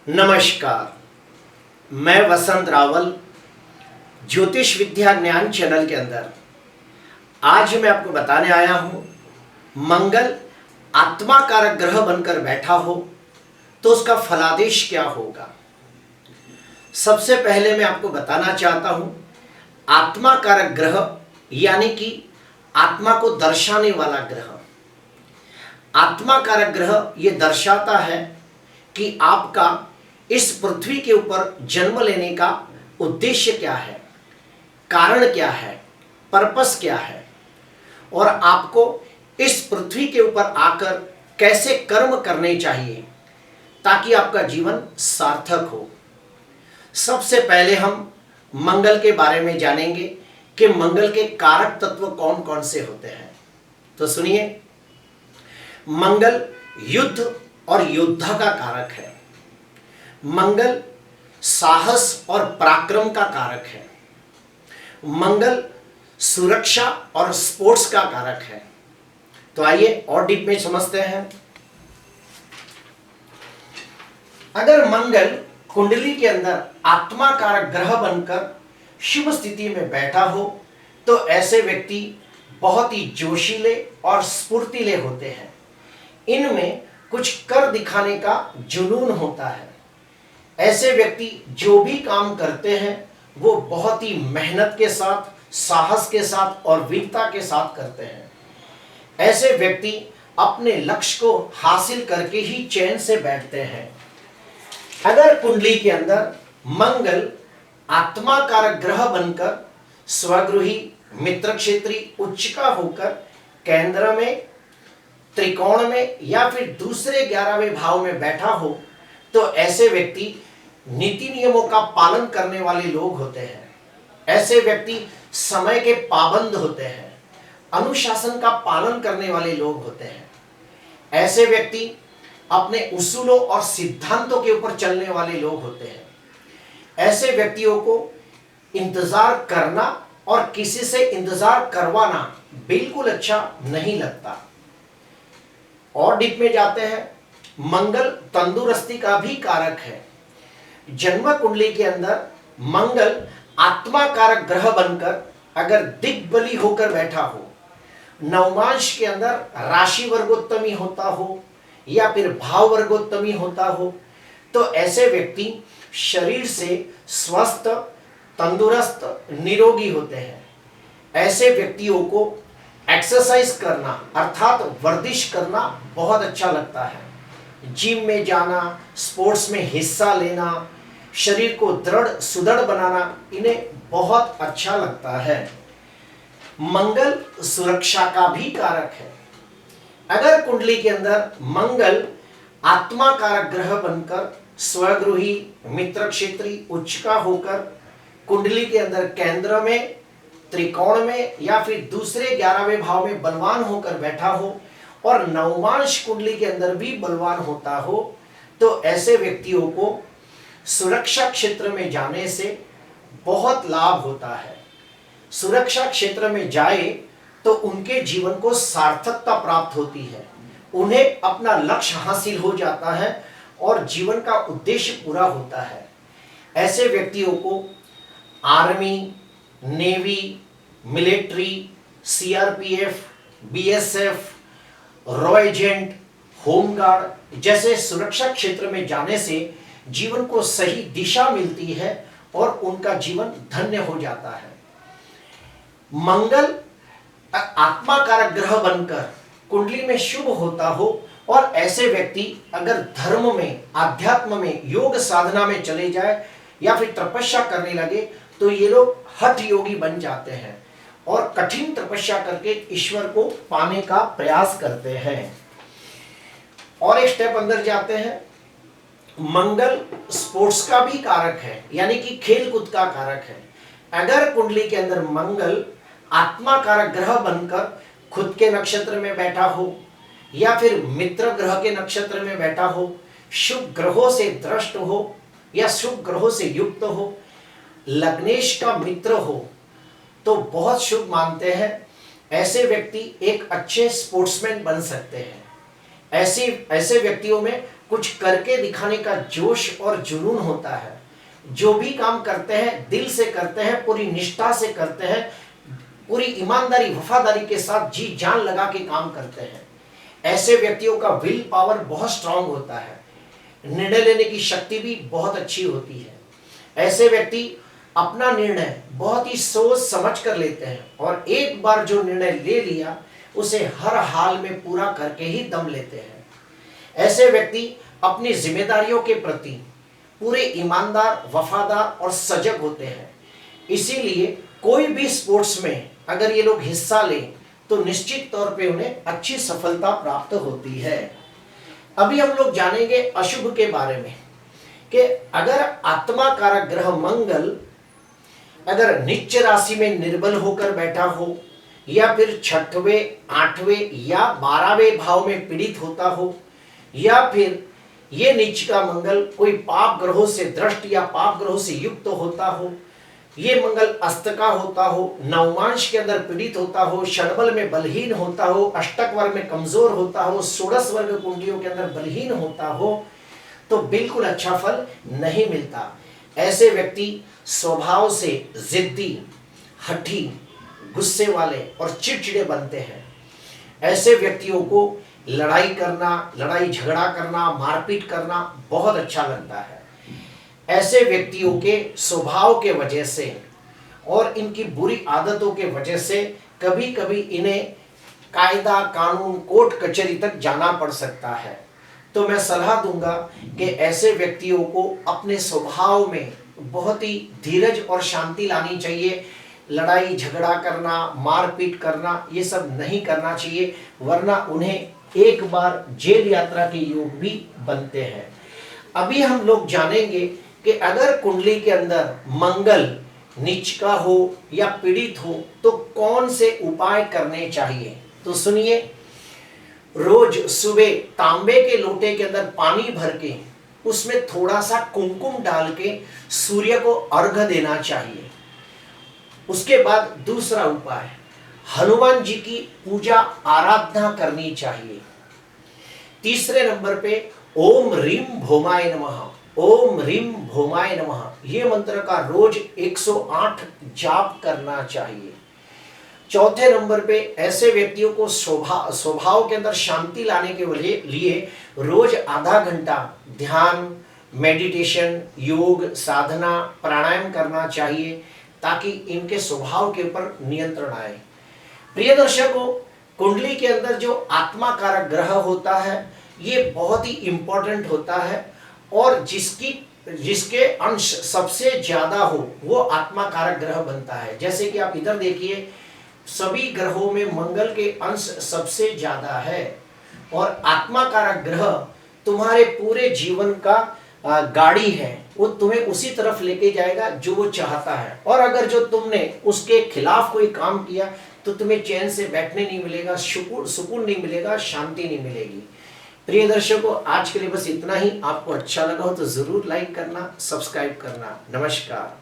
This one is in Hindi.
नमस्कार। मैं वसंत रावल ज्योतिष विद्या ज्ञान चैनल के अंदर आज मैं आपको बताने आया हूं, मंगल आत्मा कारक ग्रह बनकर बैठा हो तो उसका फलादेश क्या होगा। सबसे पहले मैं आपको बताना चाहता हूं, आत्मा कारक ग्रह यानी कि आत्मा को दर्शाने वाला ग्रह। आत्मा कारक ग्रह ये दर्शाता है कि आपका इस पृथ्वी के ऊपर जन्म लेने का उद्देश्य क्या है, कारण क्या है, पर्पस क्या है और आपको इस पृथ्वी के ऊपर आकर कैसे कर्म करने चाहिए ताकि आपका जीवन सार्थक हो। सबसे पहले हम मंगल के बारे में जानेंगे कि मंगल के कारक तत्व कौन कौन से होते हैं। तो सुनिए, मंगल युद्ध और योद्धा का कारक है। मंगल साहस और पराक्रम का कारक है। मंगल सुरक्षा और स्पोर्ट्स का कारक है। तो आइए और डीप में समझते हैं। अगर मंगल कुंडली के अंदर आत्मा कारक ग्रह बनकर शुभ स्थिति में बैठा हो तो ऐसे व्यक्ति बहुत ही जोशीले और स्फूर्तिले होते हैं। इनमें कुछ कर दिखाने का जुनून होता है। ऐसे व्यक्ति जो भी काम करते हैं वो बहुत ही मेहनत के साथ, साहस के साथ और वीरता के साथ करते हैं। ऐसे व्यक्ति अपने लक्ष्य को हासिल करके ही चैन से बैठते हैं। अगर कुंडली के अंदर मंगल आत्मा कारक ग्रह बनकर स्वगृही, मित्र क्षेत्री, उच्च का होकर केंद्र में, त्रिकोण में या फिर दूसरे 11वें भाव में बैठा हो तो ऐसे व्यक्ति नीति नियमों का पालन करने वाले लोग होते हैं। ऐसे व्यक्ति समय के पाबंद होते हैं, अनुशासन का पालन करने वाले लोग होते हैं। ऐसे व्यक्ति अपने उसूलों और सिद्धांतों के ऊपर चलने वाले लोग होते हैं। ऐसे व्यक्तियों को इंतजार करना और किसी से इंतजार करवाना बिल्कुल अच्छा नहीं लगता। और डीप में जाते हैं, मंगल तंदुरुस्ती का भी कारक है। जन्म कुंडली के अंदर मंगल आत्मा कारक ग्रह बनकर अगर दिग्बली होकर बैठा हो, नवमांश के अंदर राशि वर्गोत्तमी होता हो या फिर भाव वर्गोत्तमी होता हो तो ऐसे व्यक्ति शरीर से स्वस्थ, तंदुरुस्त, निरोगी होते हैं। ऐसे व्यक्तियों को एक्सरसाइज करना अर्थात वर्जिश करना बहुत अच्छा लगता है। जिम में जाना, स्पोर्ट्स में हिस्सा लेना, शरीर को दृढ़ सुदृढ़ बनाना इन्हें बहुत अच्छा लगता है। मंगल सुरक्षा का भी कारक है। अगर कुंडली के अंदर मंगल आत्मा कारक ग्रह बनकर स्वगृही, मित्र क्षेत्री, उच्च का होकर कुंडली के अंदर केंद्र में, त्रिकोण में या फिर दूसरे 11वें भाव में बलवान होकर बैठा हो और नवमांश कुंडली के अंदर भी बलवान होता हो तो ऐसे व्यक्तियों को सुरक्षा क्षेत्र में जाने से बहुत लाभ होता है। सुरक्षा क्षेत्र में जाए तो उनके जीवन को सार्थकता प्राप्त होती है, उन्हें अपना लक्ष्य हासिल हो जाता है और जीवन का उद्देश्य पूरा होता है। ऐसे व्यक्तियों को army, navy, military, CRPF, BSF, raw agent, home guard जैसे सुरक्षा क्षेत्र में जाने से जीवन को सही दिशा मिलती है और उनका जीवन धन्य हो जाता है। मंगल आत्मा कारक ग्रह बनकर कुंडली में शुभ होता हो और ऐसे व्यक्ति अगर धर्म में, आध्यात्म में, योग साधना में चले जाए या फिर तपस्या करने लगे तो ये लोग हठ योगी बन जाते हैं और कठिन तपस्या करके ईश्वर को पाने का प्रयास करते हैं। और एक स्टेप अंदर जाते हैं, मंगल स्पोर्ट्स का भी कारक है यानी कि खेल कूद का कारक है। अगर कुंडली के अंदर मंगल आत्मा कारक ग्रह बनकर खुद के नक्षत्र में बैठा हो या फिर मित्र ग्रह के नक्षत्र में बैठा हो, शुभ ग्रहों से दृष्ट हो या शुभ ग्रहों से युक्त हो, लग्नेश का मित्र हो तो बहुत शुभ मानते हैं। ऐसे व्यक्ति एक अच्छे स्पोर्ट्समैन बन सकते हैं। ऐसे व्यक्तियों में कुछ करके दिखाने का जोश और जुनून होता है। जो भी काम करते हैं दिल से करते हैं, पूरी निष्ठा से करते हैं, पूरी ईमानदारी वफादारी के साथ जी जान लगा के काम करते हैं। ऐसे व्यक्तियों का विल पावर बहुत स्ट्रांग होता है, निर्णय लेने की शक्ति भी बहुत अच्छी होती है। ऐसे व्यक्ति अपना निर्णय बहुत ही सोच समझ कर लेते हैं और एक बार जो निर्णय ले लिया उसे हर हाल में पूरा करके ही दम लेते हैं। ऐसे व्यक्ति अपनी जिम्मेदारियों के प्रति पूरे ईमानदार, वफादार और सजग होते हैं। इसीलिए कोई भी स्पोर्ट्स में अगर ये लोग हिस्सा लें तो निश्चित तौर पे उन्हें अच्छी सफलता प्राप्त होती है। अभी हम लोग जानेंगे अशुभ के बारे में कि अगर आत्मा कारक ग्रह मंगल अगर नीच राशि में निर्बल होकर बैठा हो या फिर छठवें, आठवें या 12वें भाव में पीड़ित होता हो, या फिर ये नीच का मंगल कोई पाप ग्रहों से दृष्ट या पाप ग्रहों से युक्त होता हो, ये मंगल अस्त का होता हो, नवमांश के अंदर पीड़ित होता हो, षडबल में बलहीन होता हो, अष्टक वर्ग में कमजोर होता हो, षोडश वर्ग कुंडलियों के अंदर बलहीन होता हो, तो बिल्कुल अच्छा फल नहीं मिलता। ऐसे व्यक्ति स्वभाव से जिद्दी, हठी, गुस्से वाले और चिड़चिड़े बनते हैं। ऐसे व्यक्तियों को लड़ाई करना, लड़ाई झगड़ा करना, मारपीट करना बहुत अच्छा लगता है। ऐसे व्यक्तियों के स्वभाव के वजह से और इनकी बुरी आदतों के वजह से कभी कभी इन्हें कायदा, कानून, कोर्ट कचहरी तक जाना पड़ सकता है। तो मैं सलाह दूंगा कि ऐसे व्यक्तियों को अपने स्वभाव में बहुत ही धीरज और शांति लानी चाहिए। लड़ाई झगड़ा करना, मारपीट करना, ये सब नहीं करना चाहिए, वरना उन्हें एक बार जेल यात्रा के योग भी बनते हैं। अभी हम लोग जानेंगे कि अगर कुंडली के अंदर मंगल नीच का हो या पीड़ित हो तो कौन से उपाय करने चाहिए। तो सुनिए, रोज सुबह तांबे के लोटे के अंदर पानी भर के उसमें थोड़ा सा कुमकुम डाल के सूर्य को अर्घ्य देना चाहिए। उसके बाद दूसरा उपाय, हनुमान जी की पूजा आराधना करनी चाहिए। तीसरे नंबर पे ओम रीम भौमाय नमः, ओम रीम भौमाय नमः, ये मंत्र का रोज 108 जाप करना चाहिए। चौथे नंबर पे ऐसे व्यक्तियों को स्वभाव के अंदर शांति लाने के लिए रोज आधा घंटा ध्यान, मेडिटेशन, योग, साधना, प्राणायाम करना चाहिए ताकि इनके स्वभाव के ऊपर नियंत्रण आए। प्रिय दर्शकों, कुंडली के अंदर जो आत्मा कारक ग्रह होता है ये बहुत ही इंपॉर्टेंट होता है और जिसके अंश सबसे ज्यादा हो वो आत्मा कारक ग्रह बनता है। जैसे कि आप इधर देखिए, सभी ग्रहों में मंगल के अंश सबसे ज्यादा है और आत्मा कारक ग्रह तुम्हारे पूरे जीवन का गाड़ी है, वो तुम्हें उसी तरफ लेके जाएगा जो वो चाहता है। और अगर जो तुमने उसके खिलाफ कोई काम किया तो तुम्हें चैन से बैठने नहीं मिलेगा, सुकून नहीं मिलेगा, शांति नहीं मिलेगी। प्रिय दर्शकों, आज के लिए बस इतना ही। आपको अच्छा लगा हो तो जरूर लाइक करना, सब्सक्राइब करना। नमस्कार।